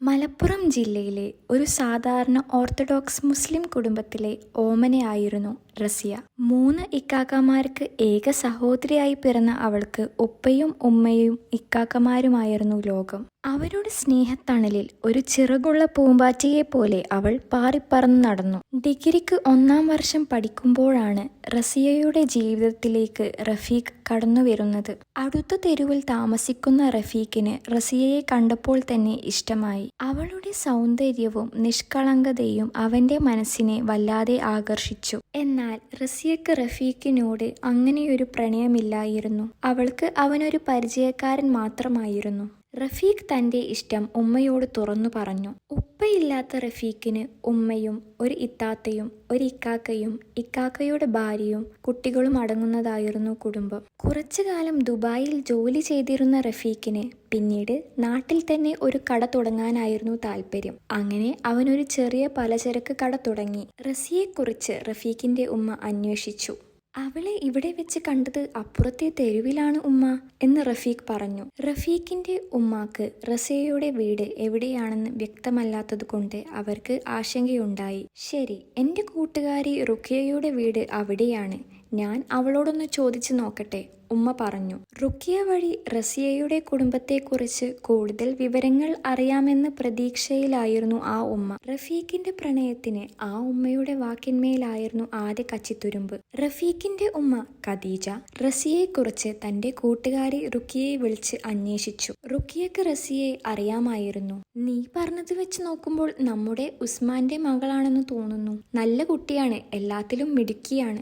മലപ്പുറം ജില്ലയിലെ ഒരു സാധാരണ ഓർത്തഡോക്സ് മുസ്ലിം കുടുംബത്തിലെ ഓമനയായിരുന്നു റസിയ. 3 ഇക്കാക്കമാർക്ക് ഏക സഹോദരിയായി പിറന്ന അവൾക്ക് ഉപ്പയും ഉമ്മയും ഇക്കാക്കമാരുമായിരുന്നു ലോകം. അവരുടെ സ്നേഹത്തണലിൽ ഒരു ചിറകുള്ള പൂമ്പാറ്റയെപ്പോലെ അവൾ പാറിപ്പറന്നു നടന്നു. ഡിഗ്രിക്ക് 1-ാം വർഷം പഠിക്കുമ്പോഴാണ് റസിയയുടെ ജീവിതത്തിലേക്ക് റഫീഖ് കടന്നുവരുന്നത്. അടുത്ത തെരുവിൽ താമസിക്കുന്ന റഫീഖിന് റസിയയെ കണ്ടപ്പോൾ തന്നെ ഇഷ്ടമായി. അവളുടെ സൗന്ദര്യവും നിഷ്കളങ്കതയും അവന്റെ മനസ്സിനെ വല്ലാതെ ആകർഷിച്ചു. എന്നാൽ റസിയക്ക് റഫീഖിനോട് അങ്ങനെയൊരു പ്രണയമില്ലായിരുന്നു. അവൾക്ക് അവനൊരു പരിചയക്കാരൻ മാത്രമായിരുന്നു. റഫീഖ് തന്റെ ഇഷ്ടം ഉമ്മയോട് തുറന്നു പറഞ്ഞു. ഉപ്പയില്ലാത്ത റഫീഖിന് ഉമ്മയും ഒരു ഇത്താത്തയും ഒരു ഇക്കാക്കയും ഇക്കാക്കയുടെ ഭാര്യയും കുട്ടികളും അടങ്ങുന്നതായിരുന്നു കുടുംബം. കുറച്ചു കാലം ദുബായിൽ ജോലി ചെയ്തിരുന്ന റഫീഖിന് പിന്നീട് നാട്ടിൽ തന്നെ ഒരു കട തുടങ്ങാനായിരുന്നു താല്പര്യം. അങ്ങനെ അവനൊരു ചെറിയ പലചരക്ക് കട തുടങ്ങി. റസിയെക്കുറിച്ച് റഫീഖിന്റെ ഉമ്മ അന്വേഷിച്ചു. അവളെ ഇവിടെ വെച്ച് കണ്ടത് അപ്പുറത്തെ തെരുവിലാണ് ഉമ്മ എന്ന് റഫീഖ് പറഞ്ഞു. റഫീഖിന്റെ ഉമ്മാക്ക് റസിയയുടെ വീട് എവിടെയാണെന്ന് വ്യക്തമല്ലാത്തതുകൊണ്ട് അവർക്ക് ആശങ്കയുണ്ടായി. ശരി, എന്റെ കൂട്ടുകാരി റുഖിയയുടെ വീട് അവിടെയാണ്, ഞാൻ അവളോടൊന്ന് ചോദിച്ചു നോക്കട്ടെ, ഉമ്മ പറഞ്ഞു. റുഖിയ വഴി റസിയയുടെ കുടുംബത്തെക്കുറിച്ച് കൂടുതൽ വിവരങ്ങൾ അറിയാമെന്ന പ്രതീക്ഷയിലായിരുന്നു ആ ഉമ്മ. റഫീഖിന്റെ പ്രണയത്തിന് ആ ഉമ്മയുടെ വാക്കിന്മേലായിരുന്നു ആദ്യ കച്ചിത്തുരുമ്പ്. റഫീഖിന്റെ ഉമ്മ ഖദീജ റസിയയെക്കുറിച്ച് തന്റെ കൂട്ടുകാരി റുഖിയയെ വിളിച്ച് അന്വേഷിച്ചു. റുഖിയക്ക് റസിയയെ അറിയാമായിരുന്നു. നീ പറഞ്ഞത് വെച്ച് നോക്കുമ്പോൾ നമ്മുടെ ഉസ്മാന്റെ മകളാണെന്ന് തോന്നുന്നു. നല്ല കുട്ടിയാണ്, എല്ലാത്തിലും മിടുക്കിയാണ്,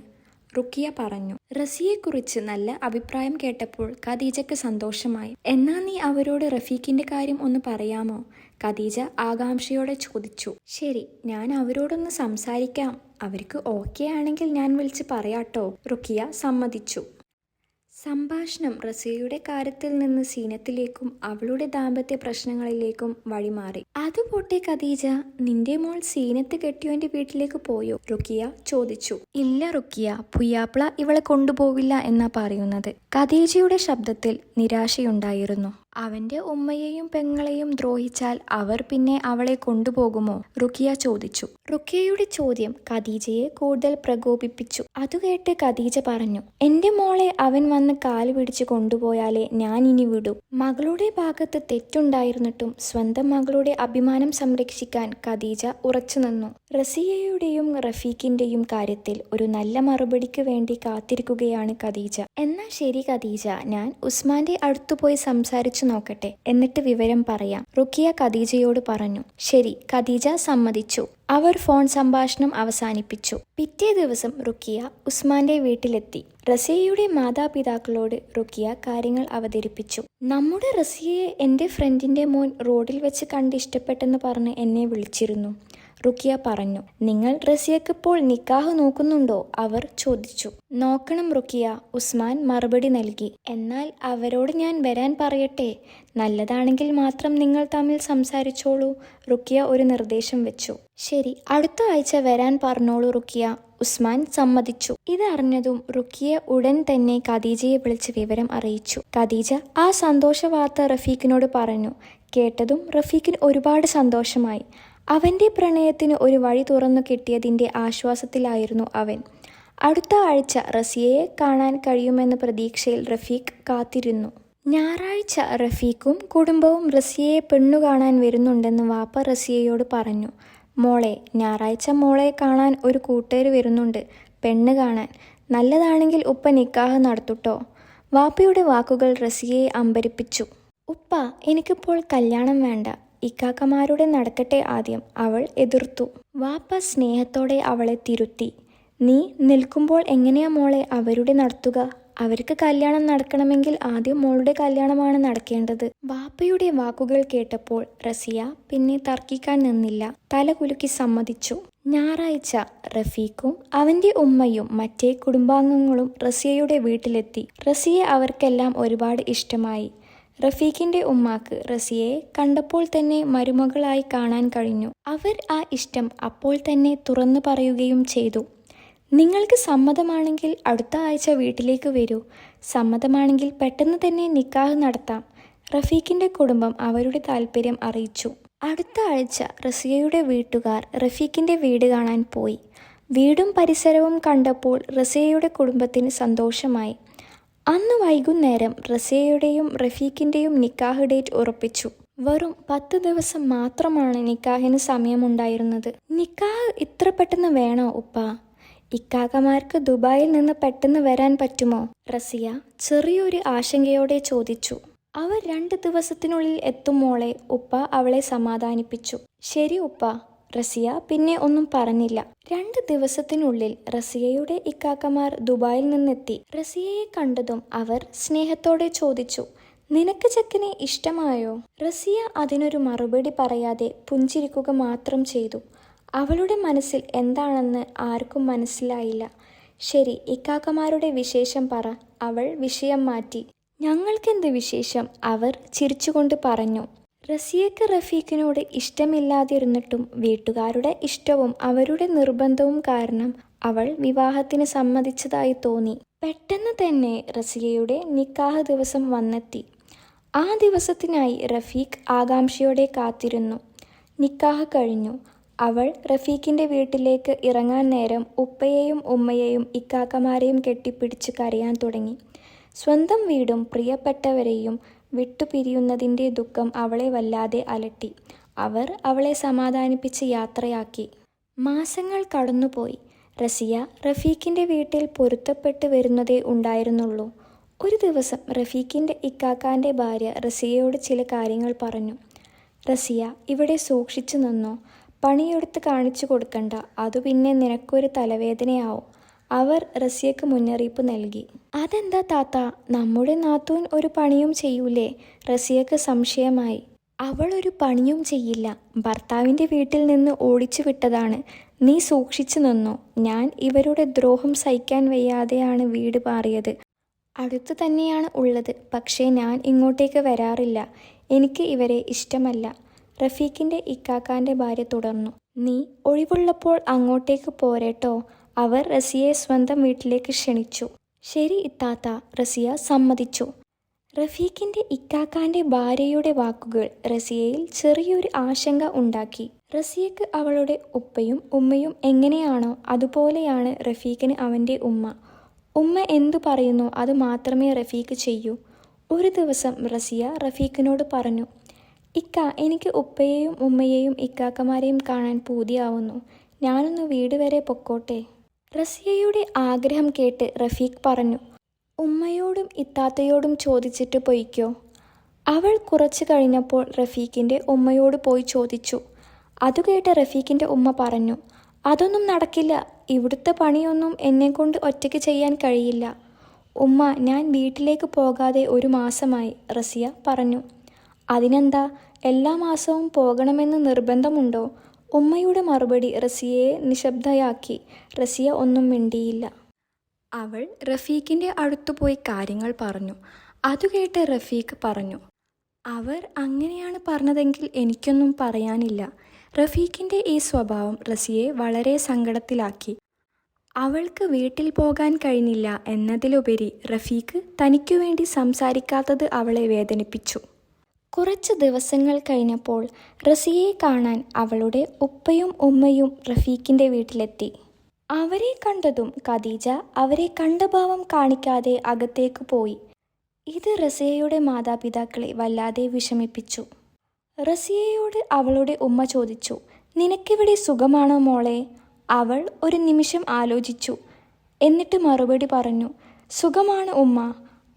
റുഖിയ പറഞ്ഞു. റസിയെക്കുറിച്ച് നല്ല അഭിപ്രായം കേട്ടപ്പോൾ ഖദീജക്ക് സന്തോഷമായി. എന്നാ നീ അവരോട് റഫീഖിന്റെ കാര്യം ഒന്ന് പറയാമോ? ഖദീജ ആകാംക്ഷയോടെ ചോദിച്ചു. ശരി, ഞാൻ അവരോടൊന്ന് സംസാരിക്കാം. അവർക്ക് ഓക്കെ ആണെങ്കിൽ ഞാൻ വിളിച്ച് പറയാട്ടോ, റുഖിയ സമ്മതിച്ചു. സംഭാഷണം റസിയയുടെ കാര്യത്തിൽ നിന്ന് സീനത്തിലേക്കും അവളുടെ ദാമ്പത്യ പ്രശ്നങ്ങളിലേക്കും വഴിമാറി. അതുപോട്ടെ ഖദീജ, നിന്റെ മോൾ സീനത്ത് കെട്ടിയോന്റെ വീട്ടിലേക്ക് പോയോ? റുഖിയ ചോദിച്ചു. ഇല്ല റുഖിയ, പുയ്യാപ്ല ഇവളെ കൊണ്ടുപോവില്ല എന്നാ പറയുന്നത്. ഖദീജയുടെ ശബ്ദത്തിൽ നിരാശയുണ്ടായിരുന്നു. അവന്റെ ഉമ്മയെയും പെങ്ങളെയും ദ്രോഹിച്ചാൽ അവർ പിന്നെ അവളെ കൊണ്ടുപോകുമോ? റുഖിയ ചോദിച്ചു. റുഖിയയുടെ ചോദ്യം ഖദീജയെ കൂടുതൽ പ്രകോപിപ്പിച്ചു. അതുകേട്ട് ഖദീജ പറഞ്ഞു, എന്റെ മോളെ അവൻ വന്ന് കാല് പിടിച്ച് കൊണ്ടുപോയാലേ ഞാൻ ഇനി വിടൂ. മകളുടെ ഭാഗത്ത് തെറ്റുണ്ടായിരുന്നിട്ടും സ്വന്തം മകളുടെ അഭിമാനം സംരക്ഷിക്കാൻ ഖദീജ ഉറച്ചു നിന്നു. റസിയയുടെയും റഫീഖിന്റെയും കാര്യത്തിൽ ഒരു നല്ല മറുപടിക്ക് വേണ്ടി കാത്തിരിക്കുകയാണ് ഖദീജ. എന്നാ ശരി ഖദീജ, ഞാൻ ഉസ്മാന്റെ അടുത്തുപോയി സംസാരിച്ചു നോക്കട്ടെ, എന്നിട്ട് വിവരം പറയാം, റുഖിയ ഖദീജയോട് പറഞ്ഞു. ശരി, ഖദീജ സമ്മതിച്ചു. അവർ ഫോൺ സംഭാഷണം അവസാനിപ്പിച്ചു. പിറ്റേ ദിവസം റുഖിയ ഉസ്മാന്റെ വീട്ടിലെത്തി. റസിയയുടെ മാതാപിതാക്കളോട് റുഖിയ കാര്യങ്ങൾ അവതരിപ്പിച്ചു. നമ്മുടെ റസിയയെ എന്റെ ഫ്രണ്ടിന്റെ മോൻ റോഡിൽ വെച്ച് കണ്ട് ഇഷ്ടപ്പെട്ടെന്ന് പറഞ്ഞ് എന്നെ വിളിച്ചിരുന്നു, റുഖിയ പറഞ്ഞു. നിങ്ങൾ റസിയക്കിപ്പോൾ നിക്കാഹ് നോക്കുന്നുണ്ടോ? അവർ ചോദിച്ചു. നോക്കണം റുഖിയ, ഉസ്മാൻ മറുപടി നൽകി. എന്നാൽ അവരോട് ഞാൻ വരാൻ പറയട്ടെ? നല്ലതാണെങ്കിൽ മാത്രം നിങ്ങൾ തമ്മിൽ സംസാരിച്ചോളൂ, റുഖിയ ഒരു നിർദ്ദേശം വെച്ചു. ശരി, അടുത്ത ആഴ്ച വരാൻ പറഞ്ഞോളൂ റുഖിയ, ഉസ്മാൻ സമ്മതിച്ചു. ഇതറിഞ്ഞതും റുഖിയ ഉടൻ തന്നെ ഖദീജയെ വിളിച്ച് വിവരം അറിയിച്ചു. ഖദീജ ആ സന്തോഷ വാർത്ത റഫീഖിനോട് പറഞ്ഞു. കേട്ടതും റഫീഖിന് ഒരുപാട് സന്തോഷമായി. അവന്റെ പ്രണയത്തിന് ഒരു വഴി തുറന്നു കിട്ടിയതിന്റെ ആശ്വാസത്തിലായിരുന്നു അവൻ. അടുത്ത ആഴ്ച റസിയയെ കാണാൻ കഴിയുമെന്ന പ്രതീക്ഷയിൽ റഫീഖ് കാത്തിരുന്നു. ഞായറാഴ്ച റഫീഖും കുടുംബവും റസിയയെ പെണ്ണു കാണാൻ വരുന്നുണ്ടെന്ന് വാപ്പ റസിയയോട് പറഞ്ഞു. മോളെ, ഞായറാഴ്ച മോളെ കാണാൻ ഒരു കൂട്ടുകാർ വരുന്നുണ്ട്, പെണ്ണ് കാണാൻ. നല്ലതാണെങ്കിൽ ഉപ്പ നിക്കാഹ് നടത്തുട്ടോ. വാപ്പയുടെ വാക്കുകൾ റസിയയെ അമ്പരിപ്പിച്ചു. ഉപ്പ, എനിക്കിപ്പോൾ കല്യാണം വേണ്ട, ഇക്കാക്കമാരുടെ നടക്കട്ടെ ആദ്യം, അവൾ എതിർത്തു. വാപ്പ സ്നേഹത്തോടെ അവളെ തിരുത്തി. നീ നിൽക്കുമ്പോൾ എങ്ങനെയാ മോളെ അവരുടെ നടത്തുക? അവർക്ക് കല്യാണം നടക്കണമെങ്കിൽ ആദ്യം മോളുടെ കല്യാണമാണ് നടക്കേണ്ടത്. വാപ്പയുടെ വാക്കുകൾ കേട്ടപ്പോൾ റസിയ പിന്നെ തർക്കിക്കാൻ നിന്നില്ല, തലകുലുക്കി സമ്മതിച്ചു. ഞായറാഴ്ച റഫീഖും അവന്റെ ഉമ്മയും മറ്റേ കുടുംബാംഗങ്ങളും റസിയയുടെ വീട്ടിലെത്തി. റസിയെ അവർക്കെല്ലാം ഒരുപാട് ഇഷ്ടമായി. റഫീഖിന്റെ ഉമ്മാക്ക് റസിയയെ കണ്ടപ്പോൾ തന്നെ മരുമകളായി കാണാൻ കഴിഞ്ഞു. അവർ ആ ഇഷ്ടം അപ്പോൾ തന്നെ തുറന്നു പറയുകയും ചെയ്തു. നിങ്ങൾക്ക് സമ്മതമാണെങ്കിൽ അടുത്ത ആഴ്ച വീട്ടിലേക്ക് വരൂ. സമ്മതമാണെങ്കിൽ പെട്ടെന്ന് തന്നെ നിക്കാഹ് നടത്താം. റഫീഖിൻ്റെ കുടുംബം അവരുടെ താല്പര്യം അറിയിച്ചു. അടുത്ത ആഴ്ച റസിയയുടെ വീട്ടുകാർ റഫീഖിൻ്റെ വീട് കാണാൻ പോയി. വീടും പരിസരവും കണ്ടപ്പോൾ റസിയയുടെ കുടുംബത്തിന് സന്തോഷമായി. അന്ന് വൈകുന്നേരം റസിയയുടെയും റഫീഖിൻ്റെയും നിക്കാഹ് ഡേറ്റ് ഉറപ്പിച്ചു. വെറും 10 ദിവസം മാത്രമാണ് നിക്കാഹിന് സമയമുണ്ടായിരുന്നത്. നിക്കാഹ് ഇത്ര പെട്ടെന്ന് വേണോ ഉപ്പ? ഇക്കാക്കമാർക്ക് ദുബായിൽ നിന്ന് പെട്ടെന്ന് വരാൻ പറ്റുമോ? റസിയ ചെറിയൊരു ആശങ്കയോടെ ചോദിച്ചു. അവർ 2 ദിവസത്തിനുള്ളിൽ എത്തും മോളെ, ഉപ്പ അവളെ സമാധാനിപ്പിച്ചു. ശരി ഉപ്പ. റസിയ പിന്നെ ഒന്നും പറഞ്ഞില്ല. 2 ദിവസത്തിനുള്ളിൽ റസിയയുടെ ഇക്കാക്കമാർ ദുബായിൽ നിന്നെത്തി. റസിയയെ കണ്ടതും അവർ സ്നേഹത്തോടെ ചോദിച്ചു, നിനക്ക് ചെക്കനെ ഇഷ്ടമായോ? റസിയ അതിനൊരു മറുപടി പറയാതെ പുഞ്ചിരിക്കുക മാത്രം ചെയ്തു. അവളുടെ മനസ്സിൽ എന്താണെന്ന് ആർക്കും മനസ്സിലായില്ല. ശരി, ഇക്കാക്കമാരുടെ വിശേഷം പറ. അവൾ വിഷയം മാറ്റി. ഞങ്ങൾക്കെന്ത് വിശേഷം? അവർ ചിരിച്ചുകൊണ്ട് പറഞ്ഞു. റസിയക്ക് റഫീഖിനോട് ഇഷ്ടമില്ലാതിരുന്നിട്ടും വീട്ടുകാരുടെ ഇഷ്ടവും അവരുടെ നിർബന്ധവും കാരണം അവൾ വിവാഹത്തിന് സമ്മതിച്ചതായി തോന്നി. പെട്ടെന്ന് തന്നെ റസിയയുടെ നിക്കാഹ് ദിവസം വന്നെത്തി. ആ ദിവസത്തിനായി റഫീഖ് ആകാംക്ഷയോടെ കാത്തിരുന്നു. നിക്കാഹ് കഴിഞ്ഞു. അവൾ റഫീഖിൻ്റെ വീട്ടിലേക്ക് ഇറങ്ങാൻ നേരം ഉപ്പയെയും ഉമ്മയെയും ഇക്കാക്കമാരെയും കെട്ടിപ്പിടിച്ച് കരയാൻ തുടങ്ങി. സ്വന്തം വീടും പ്രിയപ്പെട്ടവരെയും വിട്ടുപിരിയുന്നതിൻ്റെ ദുഃഖം അവളെ വല്ലാതെ അലട്ടി. അവർ അവളെ സമാധാനിപ്പിച്ച് യാത്രയാക്കി. മാസങ്ങൾ കടന്നുപോയി. റസിയ റഫീഖിൻ്റെ വീട്ടിൽ പൊരുത്തപ്പെട്ട് വരുന്നതേ ഉണ്ടായിരുന്നുള്ളൂ. ഒരു ദിവസം റഫീഖിൻ്റെ ഇക്കാക്കാൻ്റെ ഭാര്യ റസിയയോട് ചില കാര്യങ്ങൾ പറഞ്ഞു. റസിയ, ഇവിടെ സൂക്ഷിച്ചു നിന്നോ. പണിയെടുത്ത് കാണിച്ചു കൊടുക്കണ്ട, അതു പിന്നെ നിനക്കൊരു തലവേദനയാവും. അവർ റസിയക്ക് മുന്നറിയിപ്പ് നൽകി. അതെന്താ താത്ത, നമ്മുടെ നാത്തൂൻ ഒരു പണിയും ചെയ്യൂലേ? റസിയക്ക് സംശയമായി. അവൾ ഒരു പണിയും ചെയ്യില്ല. ഭർത്താവിൻ്റെ വീട്ടിൽ നിന്ന് ഓടിച്ചു വിട്ടതാണ്. നീ സൂക്ഷിച്ചു നിന്നോ. ഞാൻ ഇവരുടെ ദ്രോഹം സഹിക്കാൻ വയ്യാതെയാണ് വീട് മാറിയത്. അടുത്തു തന്നെയാണ് ഉള്ളത്. പക്ഷേ ഞാൻ ഇങ്ങോട്ടേക്ക് വരാറില്ല. എനിക്ക് ഇവരെ ഇഷ്ടമല്ല. റഫീഖിൻ്റെ ഇക്കാക്കാൻ്റെ ഭാര്യ തുടർന്നു. നീ ഒഴിവുള്ളപ്പോൾ അങ്ങോട്ടേക്ക് പോരേട്ടോ. അവർ റസിയയെ സ്വന്തം വീട്ടിലേക്ക് ക്ഷണിച്ചു. ശരി ഇത്താത്ത, റസിയ സമ്മതിച്ചു. റഫീഖിൻ്റെ ഇക്കാക്കാൻ്റെ ഭാര്യയുടെ വാക്കുകൾ റസിയയിൽ ചെറിയൊരു ആശങ്ക ഉണ്ടാക്കി. റസിയക്ക് അവളുടെ ഉപ്പയും ഉമ്മയും എങ്ങനെയാണോ അതുപോലെയാണ് റഫീഖിന് അവൻ്റെ ഉമ്മ. ഉമ്മ എന്തു പറയുന്നോ അത് മാത്രമേ റഫീഖ് ചെയ്യൂ. ഒരു ദിവസം റസിയ റഫീഖിനോട് പറഞ്ഞു, ഇക്ക, എനിക്ക് ഉപ്പയെയും ഉമ്മയെയും ഇക്കാക്കമാരെയും കാണാൻ പൂതിയാവുന്നു. ഞാനൊന്ന് വീട് വരെ പൊക്കോട്ടെ. റസിയയുടെ ആഗ്രഹം കേട്ട് റഫീഖ് പറഞ്ഞു, ഉമ്മയോടും ഇത്താത്തയോടും ചോദിച്ചിട്ട് പൊയ്ക്കോ. അവൾ കുറച്ചു കഴിഞ്ഞപ്പോൾ റഫീഖിൻ്റെ ഉമ്മയോട് പോയി ചോദിച്ചു. അതു കേട്ട് റഫീഖിൻ്റെ ഉമ്മ പറഞ്ഞു, അതൊന്നും നടക്കില്ല. ഇവിടുത്തെ പണിയൊന്നും എന്നെക്കൊണ്ട് ഒറ്റയ്ക്ക് ചെയ്യാൻ കഴിയില്ല. ഉമ്മ, ഞാൻ വീട്ടിലേക്ക് പോകാതെ 1 മാസമായി, റസിയ പറഞ്ഞു. അതിനെന്താ, എല്ലാ മാസവും പോകണമെന്ന് നിർബന്ധമുണ്ടോ? ഉമ്മയുടെ മറുപടി റസിയയെ നിശബ്ദയാക്കി. റസിയ ഒന്നും മിണ്ടിയില്ല. അവൾ റഫീഖിൻ്റെ അടുത്തു പോയി കാര്യങ്ങൾ പറഞ്ഞു. അതു കേട്ട് റഫീഖ് പറഞ്ഞു, അവർ അങ്ങനെയാണ് പറഞ്ഞതെങ്കിൽ എനിക്കൊന്നും പറയാനില്ല. റഫീഖിൻ്റെ ഈ സ്വഭാവം റസിയയെ വളരെ സങ്കടത്തിലാക്കി. അവൾക്ക് വീട്ടിൽ പോകാൻ കഴിഞ്ഞില്ല എന്നതിലുപരി റഫീഖ് തനിക്കു വേണ്ടി സംസാരിക്കാത്തത് അവളെ വേദനിപ്പിച്ചു. കുറച്ച് ദിവസങ്ങൾ കഴിഞ്ഞപ്പോൾ റസിയയെ കാണാൻ അവളുടെ ഉപ്പയും ഉമ്മയും റഫീഖിൻ്റെ വീട്ടിലെത്തി. അവരെ കണ്ടതും ഖദീജ അവരെ കണ്ട ഭാവം കാണിക്കാതെ അകത്തേക്ക് പോയി. ഇത് റസിയയുടെ മാതാപിതാക്കളെ വല്ലാതെ വിഷമിപ്പിച്ചു. റസിയയോട് അവളുടെ ഉമ്മ ചോദിച്ചു, നിനക്കിവിടെ സുഖമാണോ മോളെ? അവൾ ഒരു നിമിഷം ആലോചിച്ചു. എന്നിട്ട് മറുപടി പറഞ്ഞു, സുഖമാണ് ഉമ്മ.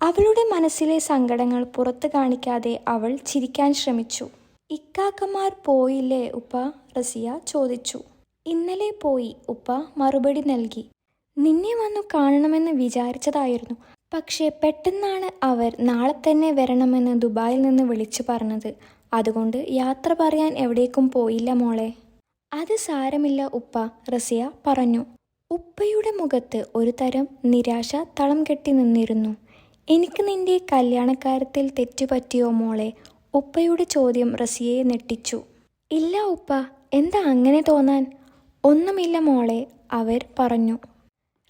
അവളുടെ മനസ്സിലെ സങ്കടങ്ങൾ പുറത്ത് കാണിക്കാതെ അവൾ ചിരിക്കാൻ ശ്രമിച്ചു. ഇക്കാക്കമാർ പോയില്ലേ ഉപ്പ? റസിയ ചോദിച്ചു. ഇന്നലെ പോയി, ഉപ്പ മറുപടി നൽകി. നിന്നെ വന്നു കാണണമെന്ന് വിചാരിച്ചതായിരുന്നു. പക്ഷേ പെട്ടെന്നാണ് അവർ നാളെ തന്നെ വരണമെന്ന് ദുബായിൽ നിന്ന് വിളിച്ചു പറഞ്ഞത്. അതുകൊണ്ട് യാത്ര പറയാൻ എവിടേക്കും പോയില്ല മോളെ. അത് സാരമില്ല ഉപ്പ, റസിയ പറഞ്ഞു. ഉപ്പയുടെ മുഖത്ത് ഒരു തരം നിരാശ തളം കെട്ടി നിന്നിരുന്നു. എനിക്ക് നിന്റെ കല്യാണക്കാര്യത്തിൽ തെറ്റുപറ്റിയോ മോളെ? ഉപ്പയുടെ ചോദ്യം റസിയയെ ഞെട്ടിച്ചു. ഇല്ല ഉപ്പ, എന്താ അങ്ങനെ തോന്നാൻ? ഒന്നുമില്ല മോളെ, അവർ പറഞ്ഞു.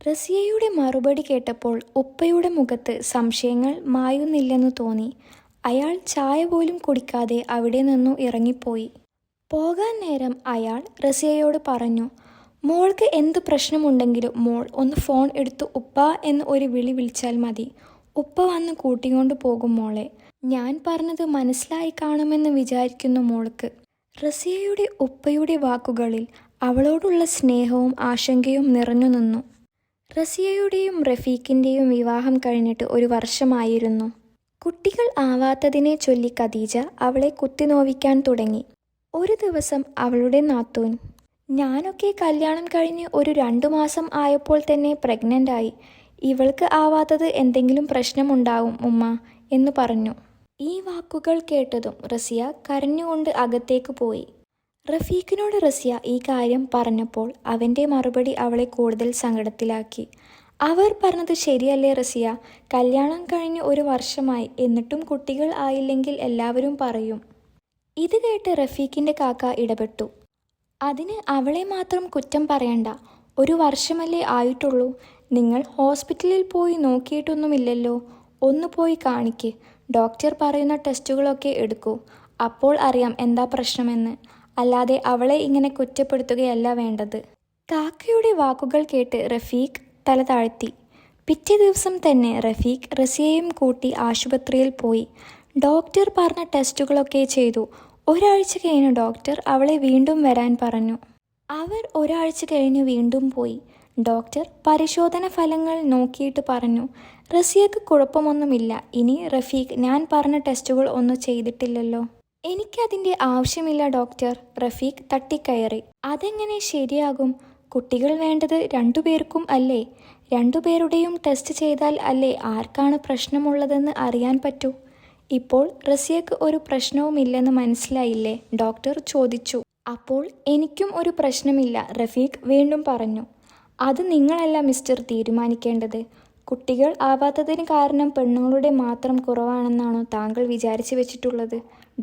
റസിയയുടെ മറുപടി കേട്ടപ്പോൾ ഉപ്പയുടെ മുഖത്ത് സംശയങ്ങൾ മായുന്നില്ലെന്ന് തോന്നി. അയാൾ ചായ പോലും കുടിക്കാതെ അവിടെ നിന്നു ഇറങ്ങിപ്പോയി. പോകാൻ നേരം അയാൾ റസിയയോട് പറഞ്ഞു, മോൾക്ക് എന്ത് പ്രശ്നമുണ്ടെങ്കിലും മോൾ ഒന്ന് ഫോൺ എടുത്തു ഉപ്പ എന്ന് ഒരു വിളി വിളിച്ചാൽ മതി. ഉപ്പ വന്ന് കൂട്ടിക്കൊണ്ട് പോകും മോളെ. ഞാൻ പറഞ്ഞത് മനസ്സിലായി കാണുമെന്ന് വിചാരിക്കുന്നു മോൾക്ക്. റസിയയുടെ ഉപ്പയുടെ വാക്കുകളിൽ അവളോടുള്ള സ്നേഹവും ആശങ്കയും നിറഞ്ഞു നിന്നു. റസിയയുടെയും റഫീഖിൻ്റെയും വിവാഹം കഴിഞ്ഞിട്ട് 1 വർഷമായിരുന്നു. കുട്ടികൾ ആവാത്തതിനെ ചൊല്ലി ഖദീജ അവളെ കുത്തിനോവിക്കാൻ തുടങ്ങി. ഒരു ദിവസം അവളുടെ നാത്തൂൻ, ഞാനൊക്കെ കല്യാണം കഴിഞ്ഞ് ഒരു 2 മാസം ആയപ്പോൾ തന്നെ പ്രഗ്നൻ്റായി. ഇവൾക്ക് ആവാത്തത് എന്തെങ്കിലും പ്രശ്നമുണ്ടാവും ഉമ്മ എന്ന് പറഞ്ഞു. ഈ വാക്കുകൾ കേട്ടതും റസിയ കരഞ്ഞുകൊണ്ട് അകത്തേക്ക് പോയി. റഫീഖിനോട് റസിയ ഈ കാര്യം പറഞ്ഞപ്പോൾ അവൻ്റെ മറുപടി അവളെ കൂടുതൽ സങ്കടത്തിലാക്കി. അവർ പറഞ്ഞത് ശരിയല്ലേ റസിയ? കല്യാണം കഴിഞ്ഞ് 1 വർഷമായി, എന്നിട്ടും കുട്ടികൾ ആയില്ലെങ്കിൽ എല്ലാവരും പറയും. ഇത് കേട്ട് റഫീഖിൻ്റെ കാക്ക ഇടപെട്ടു. അതിന് അവളെ മാത്രം കുറ്റം പറയണ്ട. 1 വർഷമല്ലേ ആയിട്ടുള്ളൂ. നിങ്ങൾ ഹോസ്പിറ്റലിൽ പോയി നോക്കിയിട്ടൊന്നുമില്ലല്ലോ. ഒന്ന് പോയി കാണിക്ക്. ഡോക്ടർ പറയുന്ന ടെസ്റ്റുകളൊക്കെ എടുക്കൂ. അപ്പോൾ അറിയാം എന്താ പ്രശ്നമെന്ന്. അല്ലാതെ അവളെ ഇങ്ങനെ കുറ്റപ്പെടുത്തുകയല്ല വേണ്ടത്. കാക്കയുടെ വാക്കുകൾ കേട്ട് റഫീഖ് തല താഴ്ത്തി. പിറ്റേ ദിവസം തന്നെ റഫീഖ് റസിയയും കൂട്ടി ആശുപത്രിയിൽ പോയി. ഡോക്ടർ പറഞ്ഞ ടെസ്റ്റുകളൊക്കെ ചെയ്തു. 1 ആഴ്ച കഴിഞ്ഞ് ഡോക്ടർ അവളെ വീണ്ടും വരാൻ പറഞ്ഞു. അവർ 1 ആഴ്ച കഴിഞ്ഞ് വീണ്ടും പോയി. ഡോക്ടർ പരിശോധന ഫലങ്ങൾ നോക്കിയിട്ട് പറഞ്ഞു, റസിയക്ക് കുഴപ്പമൊന്നുമില്ല. ഇനി റഫീഖ്, ഞാൻ പറഞ്ഞ ടെസ്റ്റുകൾ ഒന്നും ചെയ്തിട്ടില്ലല്ലോ. എനിക്കതിൻ്റെ ആവശ്യമില്ല ഡോക്ടർ. റഫീഖ് തട്ടിക്കയറി. അതെങ്ങനെ ശരിയാകും? കുട്ടികൾ വേണ്ടത് 2 പേർക്കും അല്ലേ? 2 പേരുടെയും ടെസ്റ്റ് ചെയ്താൽ അല്ലേ ആർക്കാണ് പ്രശ്നമുള്ളതെന്ന് അറിയാൻ പറ്റൂ. ഇപ്പോൾ റസിയക്ക് ഒരു പ്രശ്നവുമില്ലെന്ന് മനസ്സിലായില്ലേ? ഡോക്ടർ ചോദിച്ചു. അപ്പോൾ എനിക്കും ഒരു പ്രശ്നമില്ല, റഫീഖ് വീണ്ടും പറഞ്ഞു. അത് നിങ്ങളല്ല മിസ്റ്റർ തീരുമാനിക്കേണ്ടത്. കുട്ടികൾ ആവാത്തതിന് കാരണം പെണ്ണുങ്ങളുടെ മാത്രം കുറവാണെന്നാണോ താങ്കൾ വിചാരിച്ചു വെച്ചിട്ടുള്ളത്?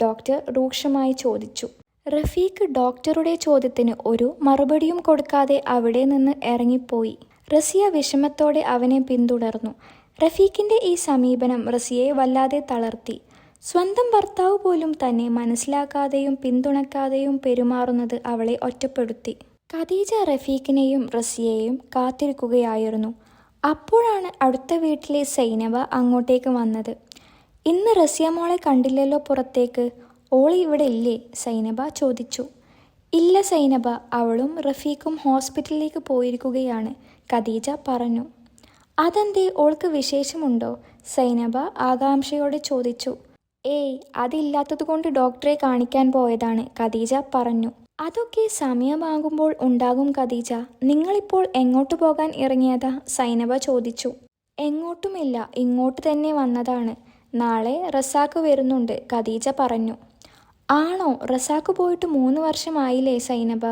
ഡോക്ടർ രൂക്ഷമായി ചോദിച്ചു. റഫീഖ് ഡോക്ടറുടെ ചോദ്യത്തിന് ഒരു മറുപടിയും കൊടുക്കാതെ അവിടെ നിന്ന് ഇറങ്ങിപ്പോയി. റസിയ വിഷമത്തോടെ അവനെ പിന്തുടർന്നു. റഫീഖിൻ്റെ ഈ സമീപനം റസിയയെ വല്ലാതെ തളർത്തി. സ്വന്തം ഭർത്താവ് പോലും തന്നെ മനസ്സിലാക്കാതെയും പിന്തുണക്കാതെയും പെരുമാറുന്നത് അവളെ ഒറ്റപ്പെടുത്തി. ഖദീജ റഫീഖിനെയും റസിയയെയും കാത്തിരിക്കുകയായിരുന്നു. അപ്പോഴാണ് അടുത്ത വീട്ടിലെ സൈനബ അങ്ങോട്ടേക്ക് വന്നത്. ഇന്ന് റസിയ മോളെ കണ്ടില്ലല്ലോ പുറത്തേക്ക്. ഓളി ഇവിടെ ഇല്ലേ? സൈനബ ചോദിച്ചു. ഇല്ല സൈനബ, അവളും റഫീഖും ഹോസ്പിറ്റലിലേക്ക് പോയിരിക്കുകയാണ്, ഖദീജ പറഞ്ഞു. അതെന്തേ, ഓൾക്ക് വിശേഷമുണ്ടോ? സൈനബ ആകാംക്ഷയോടെ ചോദിച്ചു. ഏയ്, അതില്ലാത്തതുകൊണ്ട് ഡോക്ടറെ കാണിക്കാൻ പോയതാണ്, ഖദീജ പറഞ്ഞു. അതൊക്കെ സമയമാകുമ്പോൾ ഉണ്ടാകും ഖദീജ. നിങ്ങളിപ്പോൾ എങ്ങോട്ട് പോകാൻ ഇറങ്ങിയതാ? സൈനബ ചോദിച്ചു. എങ്ങോട്ടുമില്ല, ഇങ്ങോട്ട് തന്നെ വന്നതാണ്. നാളെ റസാക്ക് വരുന്നുണ്ട്, ഖദീജ പറഞ്ഞു. ആണോ? റസാക്ക് പോയിട്ട് 3 വർഷമായില്ലേ സൈനബ?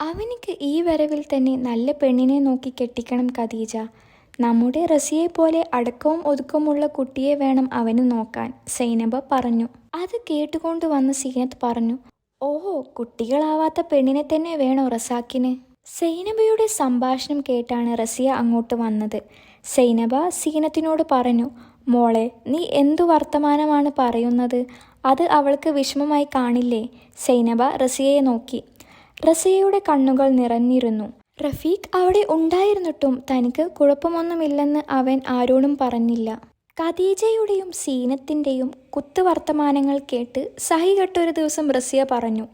അവനിക്ക് ഈ വരവിൽ തന്നെ നല്ല പെണ്ണിനെ നോക്കി കെട്ടിക്കണം ഖദീജ. നമ്മുടെ റസിയെ പോലെ അടക്കവും ഒതുക്കമുള്ള കുട്ടിയെ വേണം അവന് നോക്കാൻ, സൈനബ പറഞ്ഞു. അത് കേട്ടുകൊണ്ട് വന്ന് സീനത്ത് പറഞ്ഞു. ഓഹോ, കുട്ടികളാവാത്ത പെണ്ണിനെ തന്നെ വേണോ റസാക്കിന്? സൈനബയുടെ സംഭാഷണം കേട്ടാണ് റസിയ അങ്ങോട്ട് വന്നത്. സൈനബ സീനത്തിനോട് പറഞ്ഞു. മോളെ, നീ എന്തു വർത്തമാനമാണ് പറയുന്നത്? അത് അവൾക്ക് വിഷമമായി കാണില്ലേ? സൈനബ റസിയയെ നോക്കി. റസിയയുടെ കണ്ണുകൾ നിറഞ്ഞിരുന്നു. റഫീഖ് അവിടെ ഉണ്ടായിരുന്നിട്ടും തനിക്ക് കുഴപ്പമൊന്നുമില്ലെന്ന് അവൻ ആരോടും പറഞ്ഞില്ല. ഖദീജയുടെയും സീനത്തിൻ്റെയും കുത്തുവർത്തമാനങ്ങൾ കേട്ട് സഹികെട്ടൊരു ദിവസം റസിയ പറഞ്ഞു.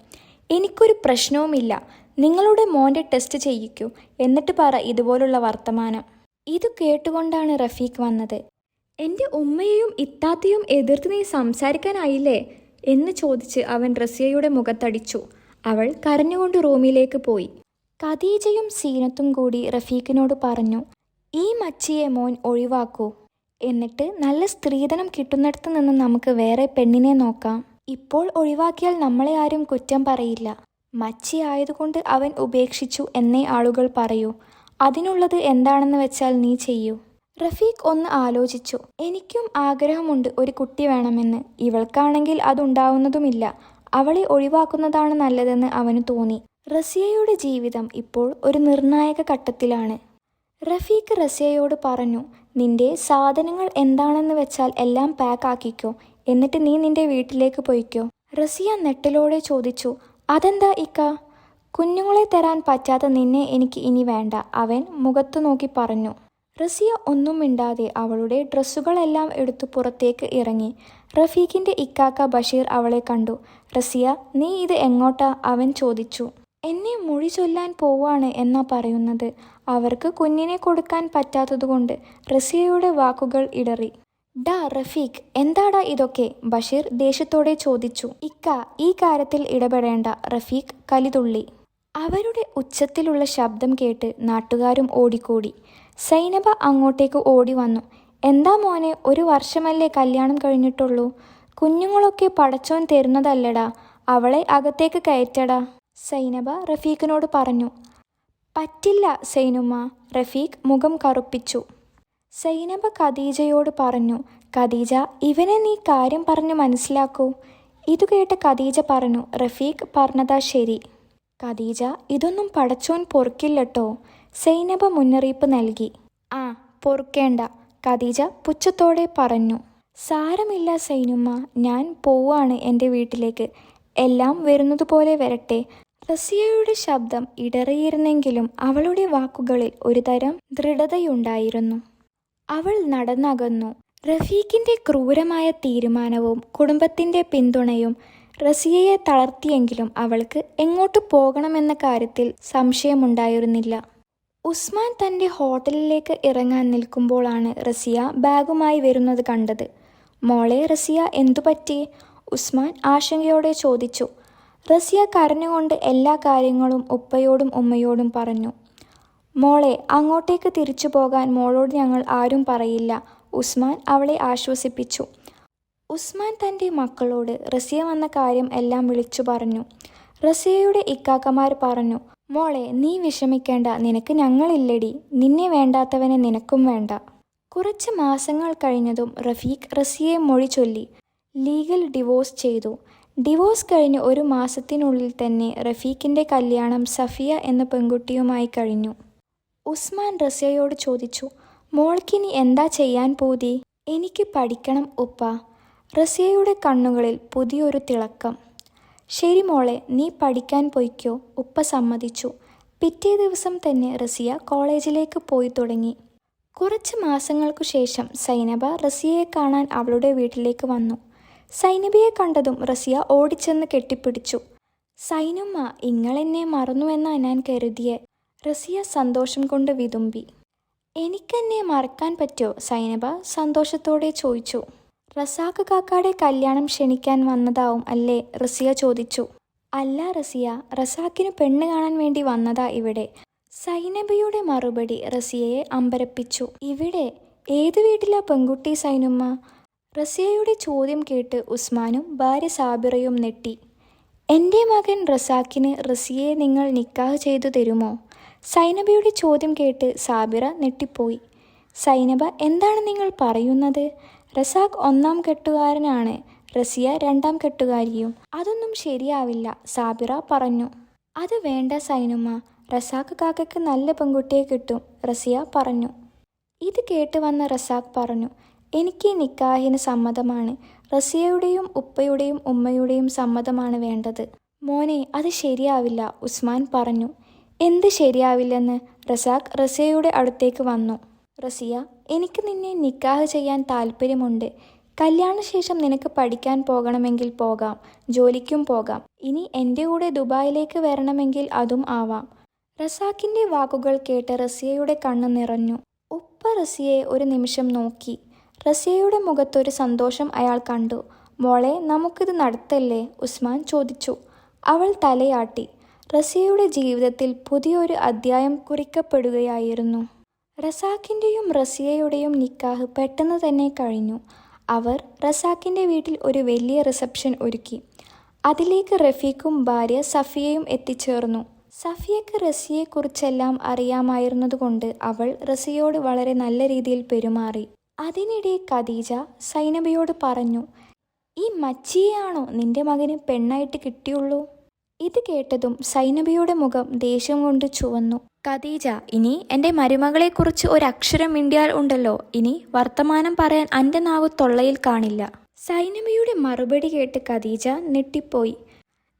എനിക്കൊരു പ്രശ്നവുമില്ല. നിങ്ങളുടെ മോൻ്റെ ടെസ്റ്റ് ചെയ്യിക്കൂ, എന്നിട്ട് പറ ഇതുപോലുള്ള വർത്തമാനം. ഇത് കേട്ടുകൊണ്ടാണ് റഫീഖ് വന്നത്. എൻ്റെ ഉമ്മയെയും ഇത്താത്തയും എതിർത്ത് നീ സംസാരിക്കാനായില്ലേ എന്ന് ചോദിച്ച് അവൻ റസിയയുടെ മുഖത്തടിച്ചു. അവൾ കരഞ്ഞുകൊണ്ട് റൂമിലേക്ക് പോയി. ഖദീജയും സീനത്തും കൂടി റഫീഖിനോട് പറഞ്ഞു, ഈ മച്ചിയെ മോൻ ഒഴിവാക്കൂ. എന്നിട്ട് നല്ല സ്ത്രീധനം കിട്ടുന്നിടത്ത് നിന്ന് നമുക്ക് വേറെ പെണ്ണിനെ നോക്കാം. ഇപ്പോൾ ഒഴിവാക്കിയാൽ നമ്മളെ ആരും കുറ്റം പറയില്ല. മച്ചി ആയതുകൊണ്ട് അവൻ ഉപേക്ഷിച്ചു എന്നേ ആളുകൾ പറയൂ. അതിനുള്ളത് എന്താണെന്ന് വെച്ചാൽ നീ ചെയ്യൂ. റഫീഖ് ഒന്ന് ആലോചിച്ചു. എനിക്കും ആഗ്രഹമുണ്ട് ഒരു കുട്ടി വേണമെന്ന്. ഇവൾക്കാണെങ്കിൽ അതുണ്ടാവുന്നതുമില്ല. അവളെ ഒഴിവാക്കുന്നതാണ് നല്ലതെന്ന് അവന് തോന്നി. റസിയയുടെ ജീവിതം ഇപ്പോൾ ഒരു നിർണായക ഘട്ടത്തിലാണ്. റഫീഖ് റസിയയോട് പറഞ്ഞു, നിന്റെ സാധനങ്ങൾ എന്താണെന്ന് വെച്ചാൽ എല്ലാം പാക്ക് ആക്കിക്കോ. എന്നിട്ട് നീ നിന്റെ വീട്ടിലേക്ക് പോയിക്കോ. റസിയ നെട്ടലോടെ ചോദിച്ചു. അതെന്താ ഇക്ക? കുഞ്ഞുങ്ങളെ തരാൻ പറ്റാത്ത നിന്നെ എനിക്ക് ഇനി വേണ്ട, അവൻ മുഖത്തു നോക്കി പറഞ്ഞു. റസിയ ഒന്നും മിണ്ടാതെ അവളുടെ ഡ്രസ്സുകളെല്ലാം എടുത്തു പുറത്തേക്ക് ഇറങ്ങി. റഫീഖിന്റെ ഇക്കാക്ക ബഷീർ അവളെ കണ്ടു. റസിയ, നീ ഇത് എങ്ങോട്ടാ? അവൻ ചോദിച്ചു. എന്നെ മൊഴി ചൊല്ലാൻ പോവാണ് എന്നാ പറയുന്നത്. അവർക്ക് കുഞ്ഞിനെ കൊടുക്കാൻ പറ്റാത്തതുകൊണ്ട് റസിയയുടെ വാക്കുകൾ ഇടറി. ഡാ റഫീഖ്, എന്താടാ ഇതൊക്കെ? ബഷീർ ദേഷ്യത്തോടെ ചോദിച്ചു. ഇക്ക, ഈ കാര്യത്തിൽ ഇടപെടേണ്ട, റഫീഖ് കലിതുള്ളി. അവരുടെ ഉച്ചത്തിലുള്ള ശബ്ദം കേട്ട് നാട്ടുകാരും ഓടിക്കൂടി. സൈനബ അങ്ങോട്ടേക്ക് ഓടി വന്നു. എന്താ മോനെ, 1 വർഷമല്ലേ കല്യാണം കഴിഞ്ഞിട്ടുള്ളൂ? കുഞ്ഞുങ്ങളൊക്കെ പടച്ചോൻ തരുന്നതല്ലടാ, അവളെ അകത്തേക്ക് കയറ്റടാ, സൈനബ റഫീഖിനോട് പറഞ്ഞു. പറ്റില്ല സൈനുമ്മ, റഫീഖ് മുഖം കറുപ്പിച്ചു. സൈനബ ഖദീജയോട് പറഞ്ഞു. ഖദീജ, ഇവനെ നീ കാര്യം പറഞ്ഞു മനസ്സിലാക്കൂ. ഇതു കേട്ട് ഖദീജ പറഞ്ഞു. റഫീഖ് പറഞ്ഞതാ ശരി. ഖദീജ, ഇതൊന്നും പടച്ചോൻ പൊറുക്കില്ലട്ടോ, സൈനബ മുന്നറിയിപ്പ് നൽകി. ആ, പൊറുക്കേണ്ട, ഖദീജ പുച്ഛത്തോടെ പറഞ്ഞു. സാരമില്ല സൈനുമ്മ, ഞാൻ പോവാണ് എൻ്റെ വീട്ടിലേക്ക്, എല്ലാം വരുന്നതുപോലെ വരട്ടെ. റസിയയുടെ ശബ്ദം ഇടറിയിരുന്നെങ്കിലും അവളുടെ വാക്കുകളിൽ ഒരുതരം ദൃഢതയുണ്ടായിരുന്നു. അവൾ നടന്നകന്നു. റഫീഖിന്റെ ക്രൂരമായ തീരുമാനവും കുടുംബത്തിന്റെ പിന്തുണയും റസിയയെ തളർത്തിയെങ്കിലും അവൾക്ക് എങ്ങോട്ട് പോകണമെന്ന കാര്യത്തിൽ സംശയമുണ്ടായിരുന്നില്ല. ഉസ്മാൻ തന്റെ ഹോട്ടലിലേക്ക് ഇറങ്ങാൻ നിൽക്കുമ്പോഴാണ് റസിയ ബാഗുമായി വരുന്നത് കണ്ടത്. മോളെ റസിയ, എന്തുപറ്റി? ഉസ്മാൻ ആശങ്കയോടെ ചോദിച്ചു. റസിയ കരഞ്ഞുകൊണ്ട് എല്ലാ കാര്യങ്ങളും ഉപ്പയോടും ഉമ്മയോടും പറഞ്ഞു. മോളെ, അങ്ങോട്ടേക്ക് തിരിച്ചു പോകാൻ മോളോട് ഞങ്ങൾ ആരും പറയില്ല, ഉസ്മാൻ അവളെ ആശ്വസിപ്പിച്ചു. ഉസ്മാൻ തൻ്റെ മക്കളോട് റസിയ വന്ന കാര്യം എല്ലാം വിളിച്ചു പറഞ്ഞു. റസിയയുടെ ഇക്കാക്കമാർ പറഞ്ഞു. മോളെ, നീ വിഷമിക്കേണ്ട, നിനക്ക് ഞങ്ങളില്ലടി, നിന്നെ വേണ്ടാത്തവനെ നിനക്കും വേണ്ട. കുറച്ച് മാസങ്ങൾ കഴിഞ്ഞതും റഫീഖ് റസിയയെ മൊഴി ചൊല്ലി ലീഗൽ ഡിവോഴ്സ് ചെയ്തു. ഡിവോഴ്സ് കഴിഞ്ഞ് 1 മാസത്തിനുള്ളിൽ തന്നെ റഫീഖിൻ്റെ കല്യാണം സഫിയ എന്ന പെൺകുട്ടിയുമായി കഴിഞ്ഞു. ഉസ്മാൻ റസിയയോട് ചോദിച്ചു. മോൾക്കിനി എന്താ ചെയ്യാൻ പൂതി? എനിക്ക് പഠിക്കണം ഉപ്പ. റസിയയുടെ കണ്ണുകളിൽ പുതിയൊരു തിളക്കം. ശരി മോളെ, നീ പഠിക്കാൻ പോയിക്കോ, ഉപ്പ സമ്മതിച്ചു. പിറ്റേ ദിവസം തന്നെ റസിയ കോളേജിലേക്ക് പോയി തുടങ്ങി. കുറച്ച് മാസങ്ങൾക്കു ശേഷം സൈനബ റസിയയെ കാണാൻ അവളുടെ വീട്ടിലേക്ക് വന്നു. സൈനബയെ കണ്ടതും റസിയ ഓടിച്ചെന്ന് കെട്ടിപ്പിടിച്ചു. സൈനുമ്മ, ഇങ്ങളെന്നെ മറന്നുവെന്നാ ഞാൻ കരുതിയെ. റസിയ സന്തോഷം കൊണ്ട് വിതുമ്പി. എനിക്കെന്നെ മറക്കാൻ പറ്റോ? സൈനബ സന്തോഷത്തോടെ ചോദിച്ചു. റസാഖ് കാക്കാടെ കല്യാണം ക്ഷണിക്കാൻ വന്നതാവും അല്ലേ? റസിയ ചോദിച്ചു. അല്ല റസിയ, റസാഖിന് പെണ്ണ് കാണാൻ വേണ്ടി വന്നതാ ഇവിടെ. സൈനബയുടെ മറുപടി റസിയയെ അമ്പരപ്പിച്ചു. ഇവിടെ? ഏത് വീട്ടിലാ പെൺകുട്ടി സൈനുമ്മ? റസിയയുടെ ചോദ്യം കേട്ട് ഉസ്മാനും ഭാര്യ സാബിറയും നെട്ടി. എൻ്റെ മകൻ റസാഖിന് റസിയയെ നിങ്ങൾ നിക്കാഹ് ചെയ്തു തരുമോ? സൈനബയുടെ ചോദ്യം കേട്ട് സാബിറ നെട്ടിപ്പോയി. സൈനബ, എന്താണ് നിങ്ങൾ പറയുന്നത്? റസാഖ് 1ാം കെട്ടുകാരനാണ്, റസിയ 2ാം കെട്ടുകാരിയും. അതൊന്നും ശരിയാവില്ല, സാബിറ പറഞ്ഞു. അത് വേണ്ട സൈനുമ്മ, റസാഖ് കാക്കയ്ക്ക് നല്ല പെൺകുട്ടിയെ കിട്ടും, റസിയ പറഞ്ഞു. ഇത് കേട്ട് വന്ന റസാഖ് പറഞ്ഞു. എനിക്ക് നിക്കാഹിന് സമ്മതമാണ്. റസിയയുടെയും ഉപ്പയുടെയും ഉമ്മയുടെയും സമ്മതമാണ് വേണ്ടത്. മോനെ, അത് ശരിയാവില്ല, ഉസ്മാൻ പറഞ്ഞു. എന്ത് ശരിയാവില്ലെന്ന്? റസാഖ് റസിയയുടെ അടുത്തേക്ക് വന്നു. റസിയ, എനിക്ക് നിന്നെ നിക്കാഹ് ചെയ്യാൻ താല്പര്യമുണ്ട്. കല്യാണശേഷം നിനക്ക് പഠിക്കാൻ പോകണമെങ്കിൽ പോകാം, ജോലിക്കും പോകാം. ഇനി എൻ്റെ കൂടെ ദുബായിലേക്ക് വരണമെങ്കിൽ അതും ആവാം. റസാഖിൻ്റെ വാക്കുകൾ കേട്ട് റസിയയുടെ കണ്ണ് നിറഞ്ഞു. ഉപ്പ റസിയയെ ഒരു നിമിഷം നോക്കി. റസിയയുടെ മുഖത്തൊരു സന്തോഷം അയാൾ കണ്ടു. മോളെ, നമുക്കിത് നടത്തല്ലേ? ഉസ്മാൻ ചോദിച്ചു. അവൾ തലയാട്ടി. റസിയയുടെ ജീവിതത്തിൽ പുതിയൊരു അധ്യായം കുറിക്കപ്പെടുകയായിരുന്നു. റസാഖിൻ്റെയും റസിയയുടെയും നിക്കാഹ് പെട്ടെന്ന് തന്നെ കഴിഞ്ഞു. അവർ റസാഖിൻ്റെ വീട്ടിൽ ഒരു വലിയ റിസപ്ഷൻ ഒരുക്കി. അതിലേക്ക് റഫീഖും ഭാര്യ സഫിയയും എത്തിച്ചേർന്നു. സഫിയക്ക് റസിയയെക്കുറിച്ചെല്ലാം അറിയാമായിരുന്നതുകൊണ്ട് അവൾ റസിയയോട് വളരെ നല്ല രീതിയിൽ പെരുമാറി. അതിനിടെ ഖദീജ സൈനബയോട് പറഞ്ഞു. ഈ മച്ചിയെയാണോ നിന്റെ മകന് പെണ്ണായിട്ട് കിട്ടിയുള്ളൂ? ഇത് കേട്ടതും സൈനബയുടെ മുഖം ദേഷ്യം കൊണ്ട് ചുവന്നു. ഖദീജ, ഇനി എൻ്റെ മരുമകളെക്കുറിച്ച് ഒരക്ഷരം മിണ്ടിയാൽ ഉണ്ടല്ലോ, ഇനി വർത്തമാനം പറയാൻ എൻ്റെ നാവ് തൊള്ളയിൽ കാണില്ല. സൈനബയുടെ മറുപടി കേട്ട് ഖദീജ ഞെട്ടിപ്പോയി.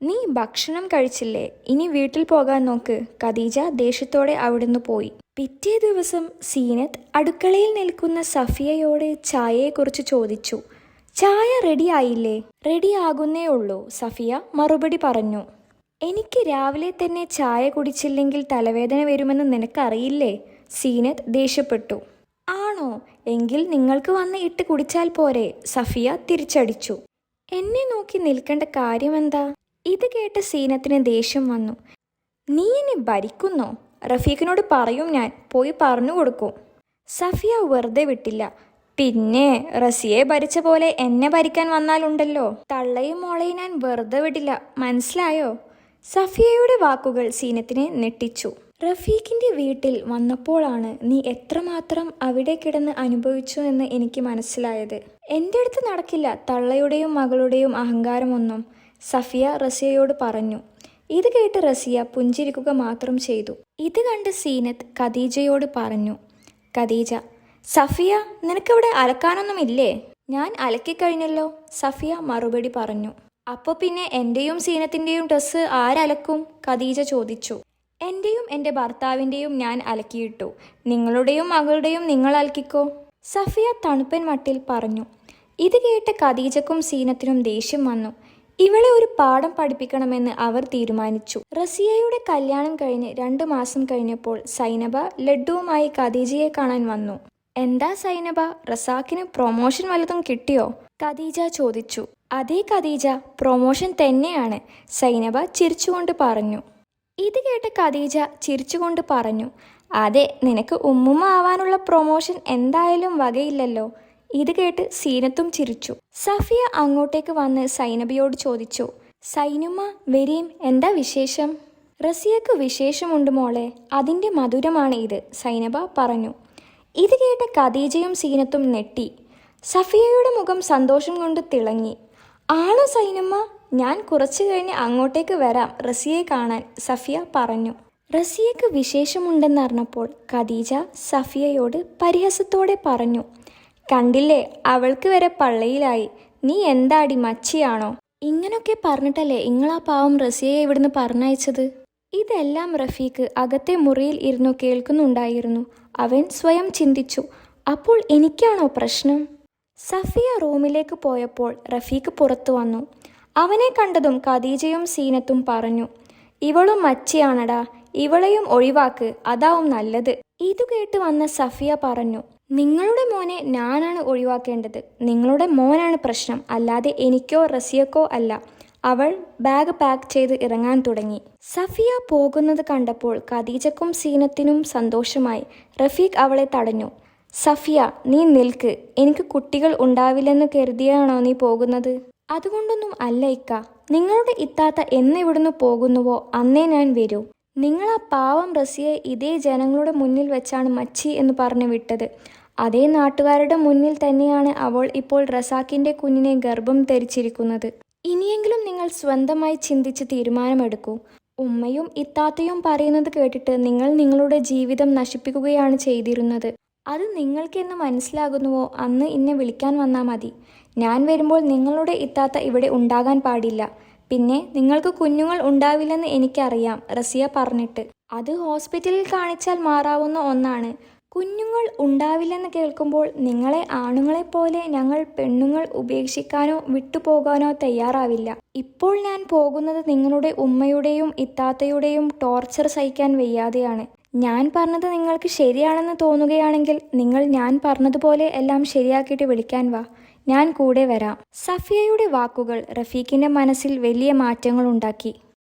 നീ ഭക്ഷണം കഴിച്ചില്ലേ? ഇനി വീട്ടിൽ പോകാൻ നോക്ക്. ഖദീജ ദേഷ്യത്തോടെ അവിടുന്ന് പോയി. പിറ്റേ ദിവസം സീനത്ത് അടുക്കളയിൽ നിൽക്കുന്ന സഫിയയോട് ചായയെക്കുറിച്ച് ചോദിച്ചു. ചായ റെഡിയായില്ലേ? റെഡിയാകുന്നേ ഉള്ളൂ, സഫിയ മറുപടി പറഞ്ഞു. എനിക്ക് രാവിലെ തന്നെ ചായ കുടിച്ചില്ലെങ്കിൽ തലവേദന വരുമെന്ന് നിനക്കറിയില്ലേ? സീനത്ത് ദേഷ്യപ്പെട്ടു. ആണോ? എങ്കിൽ നിങ്ങൾക്ക് വന്ന് ഇട്ട് കുടിച്ചാൽ പോരെ? സഫിയ തിരിച്ചടിച്ചു. എന്നെ നോക്കി നിൽക്കേണ്ട കാര്യമെന്താ? ഇത് കേട്ട് സീനത്തിന് ദേഷ്യം വന്നു. നീ എന്നെ ഭരിക്കുന്നോ? റഫീഖിനോട് പറയും, ഞാൻ പോയി പറഞ്ഞു കൊടുക്കും. സഫിയ വെറുതെ വിട്ടില്ല. പിന്നെ റസിയെ ഭരിച്ച പോലെ എന്നെ ഭരിക്കാൻ വന്നാലുണ്ടല്ലോ, തള്ളയും മോളെയും ഞാൻ വെറുതെ വിടില്ല, മനസ്സിലായോ? സഫിയയുടെ വാക്കുകൾ സീനത്തിനെ ഞെട്ടിച്ചു. റഫീഖിന്റെ വീട്ടിൽ വന്നപ്പോഴാണ് നീ എത്രമാത്രം അവിടെ കിടന്ന് അനുഭവിച്ചു എന്ന് എനിക്ക് മനസ്സിലായത്. എൻ്റെ അടുത്ത് നടക്കില്ല തള്ളയുടെയും മകളുടെയും അഹങ്കാരമൊന്നും, സഫിയ റസിയയോട് പറഞ്ഞു. ഇത് കേട്ട് റസിയ പുഞ്ചിരിക്കുക മാത്രം ചെയ്തു. ഇത് കണ്ട് സീനത്ത് ഖദീജയോട് പറഞ്ഞു. ഖദീജ, സഫിയ നിനക്കവിടെ അലക്കാനൊന്നുമില്ലേ? ഞാൻ അലക്കിക്കഴിഞ്ഞല്ലോ, സഫിയ മറുപടി പറഞ്ഞു. അപ്പോൾ പിന്നെ എൻ്റെയും സീനത്തിൻ്റെയും ഡ്രസ്സ് ആരലക്കും? ഖദീജ ചോദിച്ചു. എൻ്റെയും എൻ്റെ ഭർത്താവിൻ്റെയും ഞാൻ അലക്കിയിട്ടു, നിങ്ങളുടെയും മകളുടെയും നിങ്ങൾ അലക്കിക്കോ, സഫിയ തണുപ്പൻ മട്ടിൽ പറഞ്ഞു. ഇത് കേട്ട് ഖദീജക്കും സീനത്തിനും ദേഷ്യം വന്നു. ഇവളെ ഒരു പാഠം പഠിപ്പിക്കണമെന്ന് അവർ തീരുമാനിച്ചു. റസിയയുടെ കല്യാണം കഴിഞ്ഞ് 2 മാസം കഴിഞ്ഞപ്പോൾ സൈനബ ലഡ്ഡുവുമായി ഖദീജയെ കാണാൻ വന്നു. എന്താ സൈനബ, റസാക്കിന് പ്രൊമോഷൻ വല്ലതും കിട്ടിയോ? ഖദീജ ചോദിച്ചു. അതേ ഖദീജ, പ്രൊമോഷൻ തന്നെയാണ്, സൈനബ ചിരിച്ചുകൊണ്ട് പറഞ്ഞു. ഇത് കേട്ട് ഖദീജ ചിരിച്ചുകൊണ്ട് പറഞ്ഞു. അതെ, നിനക്ക് ഉമ്മുമ്മ ആവാനുള്ള പ്രൊമോഷൻ എന്തായാലും വകയില്ലല്ലോ. ഇത് കേട്ട് സീനത്തും ചിരിച്ചു. സഫിയ അങ്ങോട്ടേക്ക് വന്ന് സൈനബയോട് ചോദിച്ചു. സൈനുമ്മ വരീം, എന്താ വിശേഷം? റസിയക്ക് വിശേഷമുണ്ട് മോളെ, അതിൻ്റെ മധുരമാണ് ഇത്, സൈനബ പറഞ്ഞു. ഇത് കേട്ട് ഖദീജയും സീനത്തും നെട്ടി. സഫിയയുടെ മുഖം സന്തോഷം കൊണ്ട് തിളങ്ങി. ആണോ സൈനുമ്മ? ഞാൻ കുറച്ചു കഴിഞ്ഞ് അങ്ങോട്ടേക്ക് വരാം റസിയെ കാണാൻ, സഫിയ പറഞ്ഞു. റസിയക്ക് വിശേഷമുണ്ടെന്നറിഞ്ഞപ്പോൾ ഖദീജ സഫിയയോട് പരിഹാസത്തോടെ പറഞ്ഞു. കണ്ടില്ലേ, അവൾക്ക് വരെ പള്ളയിലായി. നീ എന്താടി മച്ചിയാണോ? ഇങ്ങനൊക്കെ പറഞ്ഞിട്ടല്ലേ ഇങ്ങളാ പാവം റസിയയെ ഇവിടുന്ന് പറഞ്ഞയച്ചത്? ഇതെല്ലാം റഫീഖ് അകത്തെ മുറിയിൽ ഇരുന്നു കേൾക്കുന്നുണ്ടായിരുന്നു. അവൻ സ്വയം ചിന്തിച്ചു. അപ്പോൾ എനിക്കാണോ പ്രശ്നം? സഫിയ റൂമിലേക്ക് പോയപ്പോൾ റഫീഖ് പുറത്തു വന്നു. അവനെ കണ്ടതും ഖദീജയും സീനത്തും പറഞ്ഞു. ഇവളും മച്ചിയാണടാ, ഇവളെയും ഒഴിവാക്ക്, അതാവും നല്ലത്. ഇതു കേട്ട് വന്ന സഫിയ പറഞ്ഞു. നിങ്ങളുടെ മോനെ ഞാനാണ് ഒഴിവാക്കേണ്ടത്, നിങ്ങളുടെ മോനാണ് പ്രശ്നം, അല്ലാതെ എനിക്കോ റസിയക്കോ അല്ല. അവൾ ബാഗ് പാക്ക് ചെയ്ത് ഇറങ്ങാൻ തുടങ്ങി. സഫിയ പോകുന്നത് കണ്ടപ്പോൾ ഖദീജക്കും സീനത്തിനും സന്തോഷമായി. റഫീഖ് അവളെ തടഞ്ഞു. സഫിയ, നീ നിൽക്ക്, എനിക്ക് കുട്ടികൾ ഉണ്ടാവില്ലെന്ന് കരുതിയാണോ നീ പോകുന്നത്? അതുകൊണ്ടൊന്നും അല്ല ഇക്ക, നിങ്ങളുടെ ഇത്താത്ത എന്നിവിടുന്ന് പോകുന്നുവോ അന്നേ ഞാൻ വരൂ. നിങ്ങൾ ആ പാവം റസിയെ ഇതേ ജനങ്ങളുടെ മുന്നിൽ വെച്ചാണ് മച്ചി എന്ന് പറഞ്ഞു വിട്ടത്. അതേ നാട്ടുകാരുടെ മുന്നിൽ തന്നെയാണ് അവൾ ഇപ്പോൾ റസാക്കിന്റെ കുഞ്ഞിനെ ഗർഭം ധരിച്ചിരിക്കുന്നത്. ഇനിയെങ്കിലും നിങ്ങൾ സ്വന്തമായി ചിന്തിച്ച് തീരുമാനമെടുക്കൂ. ഉമ്മയും ഇത്താത്തയും പറയുന്നത് കേട്ടിട്ട് നിങ്ങൾ നിങ്ങളുടെ ജീവിതം നശിപ്പിക്കുകയാണ് ചെയ്തിരുന്നത്. അത് നിങ്ങൾക്കെന്ന് മനസ്സിലാകുന്നുവോ അന്ന് എന്നെ വിളിക്കാൻ വന്നാൽ മതി. ഞാൻ വരുമ്പോൾ നിങ്ങളുടെ ഇത്താത്ത ഇവിടെ ഉണ്ടാകാൻ പാടില്ല. പിന്നെ നിങ്ങൾക്ക് കുഞ്ഞുങ്ങൾ ഉണ്ടാവില്ലെന്ന് എനിക്കറിയാം, റസിയ പറഞ്ഞിട്ട്. അത് ഹോസ്പിറ്റലിൽ കാണിച്ചാൽ മാറാവുന്ന ഒന്നാണ്. കുഞ്ഞുങ്ങൾ ഉണ്ടാവില്ലെന്ന് കേൾക്കുമ്പോൾ നിങ്ങളെ ആണുങ്ങളെപ്പോലെ ഞങ്ങൾ പെണ്ണുങ്ങൾ ഉപേക്ഷിക്കാനോ വിട്ടുപോകാനോ തയ്യാറാവില്ല. ഇപ്പോൾ ഞാൻ പോകുന്നത് നിങ്ങളുടെ ഉമ്മയുടെയും ഇത്താത്തയുടെയും ടോർച്ചർ സഹിക്കാൻ വയ്യാതെയാണ്. ഞാൻ പറഞ്ഞത് നിങ്ങൾക്ക് ശരിയാണെന്ന് തോന്നുകയാണെങ്കിൽ നിങ്ങൾ ഞാൻ പറഞ്ഞതുപോലെ എല്ലാം ശരിയാക്കിയിട്ട് വിളിക്കാൻ വാ, ഞാൻ കൂടെ വരാം. സഫിയയുടെ വാക്കുകൾ റഫീഖിന്റെ മനസ്സിൽ വലിയ മാറ്റങ്ങൾ ഉണ്ടാക്കി.